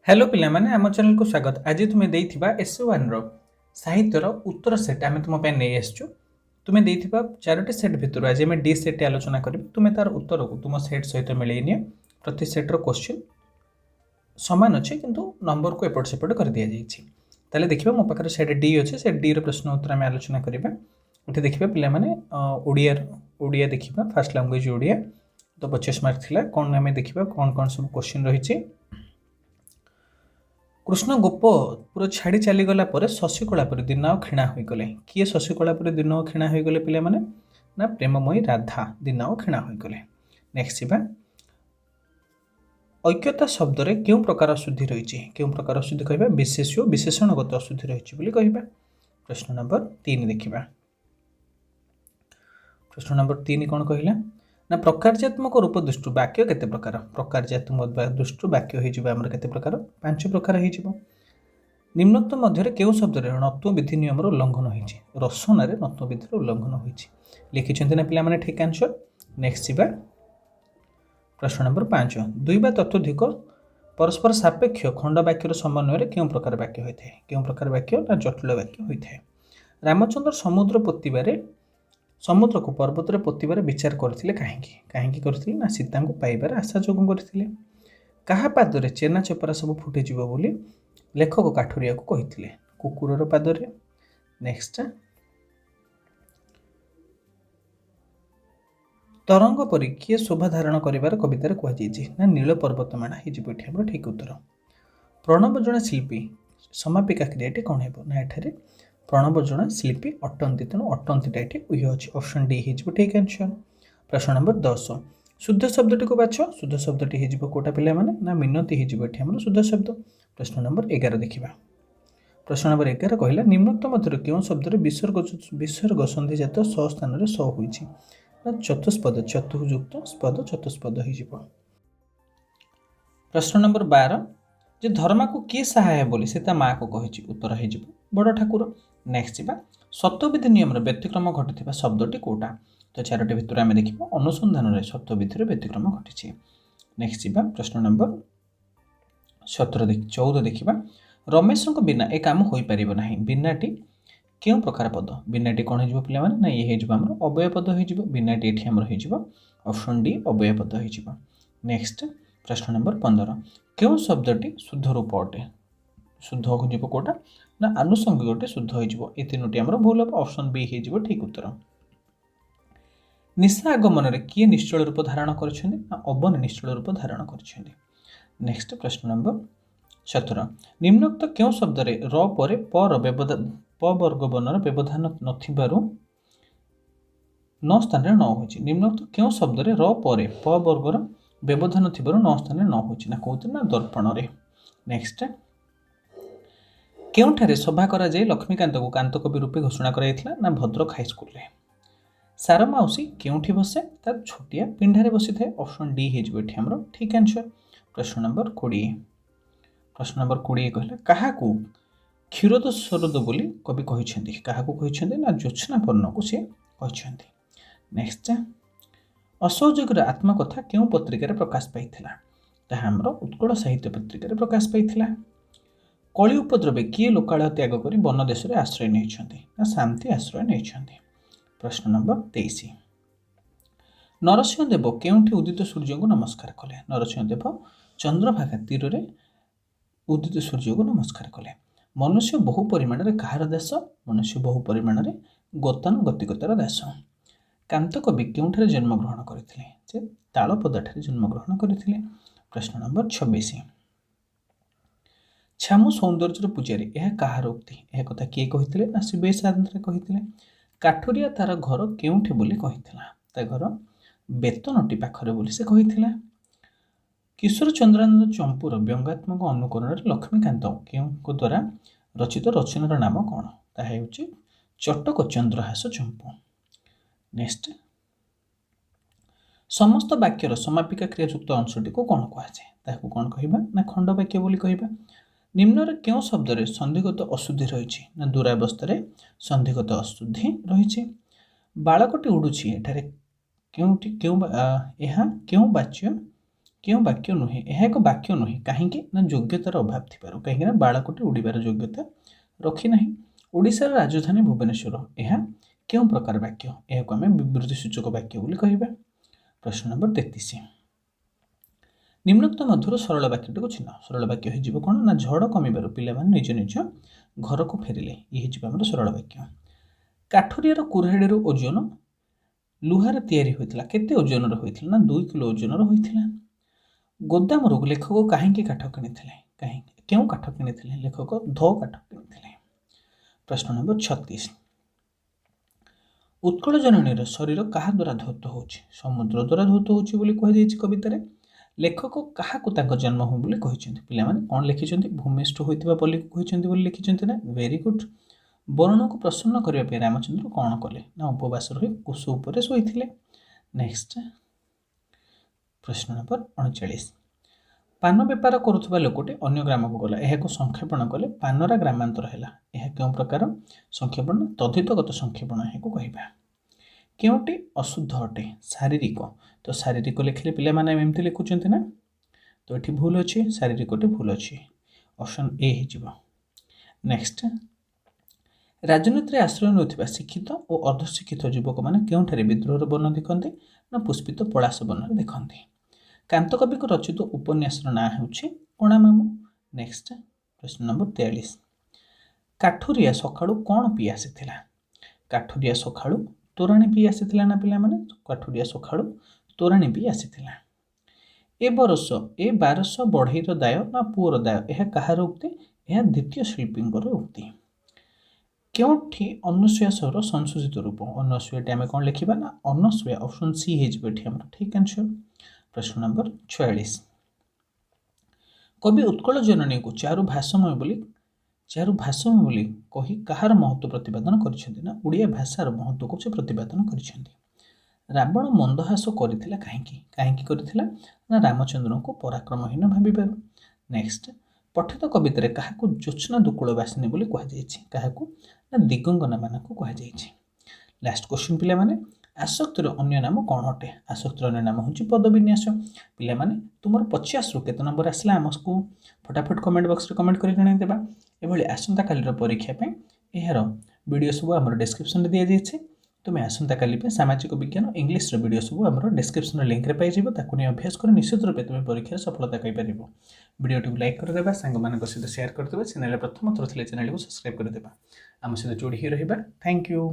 Hello पिला माने आम चैनल को स्वागत। आज तुम्हें देइथिबा एस1 रो साहित्यर उत्तर सेट आमे तुम पे नै आछछु। तुम्हें देइथिबा चारोटी सेट भितर आज आमे डी सेट आलोचना करबे। तुम्हें तार उत्तर को तुम सेट सहित मिलई नियो। प्रति सेट रो क्वेश्चन समान अछि किंतु नंबर को एपट सेपट कर दिया जाइछि। ताले देखिबा मो पाखर सेट डी अछि। सेट डी रो प्रश्न उत्तर आमे आलोचना करबा। एठी देखिबा पिला माने ओडिया देखिबा फर्स्ट लैंग्वेज ओडिया। तो 25 मार्क थिला कोन आमे देखिबा कोन कोन सब क्वेश्चन रहिछि। कृष्ण गोपपुर छाड़ी चलीगला शशिकला पर दिन क्षीणा होगले। किए शशिकला पर दिन क्षीणा होगले पिला माने ना प्रेममयी राधा दिन क्षीणा होगले। नेक्स्ट बा ऐक्यता शब्द रे क्यों प्रकार अशुद्धि रही क्यों प्रकार अशुद्धि कहबा विशेष्य विशेषणगत अशुद्धि रही बोली कहबा। प्रश्न नंबर 3 देखिबा। प्रश्न नंबर 3 कौन कहला ना प्रकारजात्मक रूप दृष्टि वाक्य केते प्रकार। प्रकारजात्मक दृष्टि वाक्य हो जिबा हमर केते प्रकार 5 प्रकार हो जिवो। निम्नोक्त मध्य केउ शब्द रे नत्व विधि नियम रो उल्लंघन होइछि। रसना रे नत्व विधि रो उल्लंघन होइछि लिखिछन्ते ना पिला माने ठीक आंसर। नेक्स्ट जिबा प्रश्न नंबर 5 दुई बा ततोधिक परस्पर सापेक्ष खंड वाक्यर समन्वय रे केउ प्रकार वाक्य होइथे। केउ प्रकार वाक्य ना जटिल वाक्य होइथे। रामचंद्र समुद्र पोतिबारे समुद्र को पर्वत रे पोतिबारे विचार करथिले काहेकि काहेकि करथिले ना सीता को पाइबार आशा जोग करथिले। कहा पाद रे चेना चपरा सब फुटे जीव बोली लेखक काठुरिया को कहिथिले कुकुरर पाद रे। नेक्स्ट तरंग परी किए शोभा धारण करिवार कवितार कह जाइछि ना नील पर्वतमाला हे जिवो। एठी हमर ठीक उत्तर। प्रणव जणा शिल्पी समापिका क्रियाटी कौन हेबो ना एठारे प्रणव जणा शिल्पी अटंती तेणु अटंतीटा एठी उही अछि ऑप्शन डी हे जिवो ठीक आंसर। प्रश्न नंबर 10 शुद्ध शब्दटी को बाछ। शुद्ध शब्दटी हे जिवो कोटा पिला माने ना मिनती हे जिवो एठी हमर शुद्ध शब्द। प्रश्न नंबर 11 देखिबा। प्रश्न नंबर 11 कहला निम्नोक्त मध्य केउ शब्द रे विसर्ग संधि जात स स्थान रे स होइछि ना चतुष्पद चतुर्युक्त पद चतुष्पद हे जिवो। प्रश्न नंबर 12 जे धर्मा को किए सहाय बोली से ता माँ को कहिछि उत्तर हे जिवो बड़ ठाकुर। नेक्स्ट जिबा सत्यविधि नियम रे व्यतिक्रम घटिथिबा शब्दटी कोटा। तो चारोटी भितर आमे देखिबा अनुसंधान रे सत्यविधि रे व्यतिक्रम घटिछि। नेक्स्ट जिबा प्रश्न नंबर 14 देखिबा रमेश को बिना ए काम होई परिबो नाही। बिनाटी केउ प्रकार पद बिनाटी कोन हे जिवो पिला माने ना ये हे जिवो हमर अव्यय पद हे जिवो। बिनाटी एठी हमर हे जिवो ऑप्शन डी अव्यय पद हे जिवो। नेक्स्ट प्रश्न नंबर 15 केउ शब्दटी शुद्ध रूप अटे। शुद्ध हो जिवो कोटा ना आनुषंगिक अटे शुद्ध हो जिवो। ए तीनोटी हमर भूल हम ऑप्शन बी हे जिवो ठीक उत्तर। निशा आगमन रे किए निश्चल रूप धारण करछन्ते ना अवन निश्चल रूप धारण करछन्ते। नेक्स्ट प्रश्न नंबर 17 निम्नोक्त केउ शब्द रे र परे प र व्यवधान प वर्ग वर्णर व्यवधान नथिबारु न स्थान रे न होछि। निम्नोक्त केउ शब्द रे र परे प वर्गर व्यवधान थिबारु न स्थान रे न होछि ना कोउत ना दर्पण रे। नेक्स्ट केउठारे सभा करा जाय लक्ष्मीकांत को कांत कवि रूपे घोषणा कराइथिला ना भद्रक हाई स्कूल रे। सारा माउसी केउठी बसे ता छोटिया पिंढारे बसी थाए ऑप्शन डी हे जिवो एठी हमरो ठीक आंसर। प्रश्न नंबर 20 प्रश्न नंबर 20 कहला कहा को क्षीरोद सरोद बोली कवि कहिसेंती। कहा को कहिसेंती ना ज्योत्स्ना पर्ण को से कहिसेंती। नेक्स्ट असहयोग आत्मकथा केउ पत्रिका रे प्रकाश पाइथिला। ताहा हमरो उत्कल साहित्य पत्रिका रे प्रकाश पाइथिला। कली उपद्रवे किए लोकालय त्याग करी वन देश रे आश्रय नेइछंती ना शांति आश्रय नेइछंती। प्रश्न नंबर 23 नरसिंह देव केउठी उदित सूर्य को नमस्कार कले। नरसिंह देव चंद्रभागा तीर रे उदित सूर्य को नमस्कार कले। मनुष्य बहु परिमाण रे कहार देश। मनुष्य बहु परिमाण रे गतानुगतिकतार देश। कांत कवि केउठारे जन्म ग्रहण करथिले जे तालपदाठारे जन्म ग्रहण करथिले। प्रश्न नंबर 26 छामु सौंदर्यर पूजारी यह कहार उक्ति। यह कथा किए कहिथिले ना शिवेश आनंद कहिथिले। काठुरिया तार घर केउठी बोली कहिथिला। ता घर बेतनटी पाखरे बोली से कहिथिला। किशोर चंद्रानंद चंपूर व्यंगात्मक अनुकरण लक्ष्मीकांत केउको द्वारा रचित रचनार नाम कौन। ता हेउची चटक चंद्रहास चंपू। नेक्स्ट समस्त वाक्यर समापिका क्रियायुक्त अंशटी को कौन कह जाए ताकू कौन कहबा ना खंड वाक्य बोली कहबा। निम्न रे केउ शब्द रे संधिगत अशुद्धि रहिछि ना दुरावस्था रे संधिगत अशुद्धि रहिछि। बालकटी उडुछि एठारे केउटी केउ एहा केउ वाच्य क्यों वाक्य नुहे यह एक वाक्य नुहे कहीं योग्यतार अभाव थी कहीं बालकटी उड़ार योग्यता रखी ना ओडिशार राजधानी भुवनेश्वर यह क्यों प्रकार वाक्य यह आम विवृत्ति सूचक वाक्य बोली कहबा। प्रश्न नंबर 33 निम्नोक्त मध्य सरल वाक्यटी को चिन्ह सरल वाक्य हो कौन ना झड़ कमिबार पिला माने निज निज घर को फेरिले ये आम सरल वाक्य। काठरियार कुराहाड़ी ओजन लुहार तैयारी होइतिला केते ओजन होइतिला ना 2 किलो ओजन होइतिला। गोदाम लेखक कहीं काठ किଣିଥିଲେ कहीं क्यों काठ किଣିଥିଲେ लेखक ध काठ किଣିଥିଲେ। प्रश्न नंबर 36 उत्कल जननी शरीर क्या द्वारा धौत हो समुद्र द्वारा धौत हो कहुई कवितार लेखक क्या जन्म हो पे कौन लिखिं भूमिष्ठ होता पल्ली को कहते लिखिं ना वेरी गुड। वरुण को प्रसन्न करने रामचंद्र कौन कले ना उपवास रही कुश उपर शोते। नेक्स्ट प्रश्न नंबर 39 पान बेपार करुवा लोकटे अन्य ग्राम को गला यह संक्षेपण कले पानरा ग्रामांतर है यह क्यों प्रकार संक्षेपण तद्धितगत संक्षेपण यह कहवा। क्योंटी अशुद्ध अटे शारीरिक तो शारीरिक लिखिले पिला माने एमती लिखुचंती ना तो ये भूल अच्छी शारीरिकटी भूल अच्छी ऑप्शन ए हो। नेक्स्ट राजनीति आश्रय नौथिबा शिक्षित और अर्धशिक्षित युवक मैंने क्योंठारे विद्रोहर बन देखते ना पुष्पित पलाश बन देखते। कांतकवि को रचित उपन्यासर ना होछि कणा मामू। नेक्स्ट प्रश्न नंबर 43 काठुरिया सकाळू कौन पी आसीथिला काठुरिया सकाळू तोराणी पी आसीथिला ना पिला माने काठुरिया सकाळू तोराणी पी आसीथिला। ए बरस ए 1200 बढ़ईर दाय ना पुअर दाय यह कहार उक्ति यह द्वितीय शिल्पींकर उक्ति। क्योंठी अनसुया सौर संशोधित रूप अनसुया आम कौन लिखा ना अनसुया ऑप्शन सी हो ठीक आंसर। प्रश्न नंबर 46 कवि उत्कल जननी को चारु भाषामय बोली कही कहार महत्व प्रतिपादन कर ओडिया भाषार महत्व को से प्रतिपादन कर। रावण मंदहास करथिला कहीं करथिला ना रामचंद्र को पराक्रमहीन भाविबारु। नेक्स्ट पठित कवितार क्या ज्योत्स्ना दुकूलवासिनी बोली कहुई ना दिगंगना मान को कहुई। लास्ट क्वेश्चन पिला माने आसक्तिर अन्य नाम कौन अटे आसक्तिर अन्य नाम हूँ पदविन्यास। पिला माने तुमर 50 रु केते नंबर आसला आमको फटाफट कमेंट बॉक्स रे कमेंट कर जणाइदेबा। एभली आसंता कालीर परीक्षा पे यार वीडियो सब आमर डिस्क्रिप्शन दिया जाइए तुम्हें आसंता काली पे सामाजिक विज्ञान इंग्लिश वीडियो सब आमर डिस्क्रिप्शन लिंक रे पाई जिवो ताकू नै अभ्यास कर निश्चित रूपे तुम्हें परीक्षा सफलता कहि परिबो। वीडियो को लाइक कर देबा संग मानक सहित शेयर कर देबा चैनल प्रथम थर थिले चैनल को सब्सक्राइब कर देबा आम सहित जोड़ी ही रहिबा। Thank you.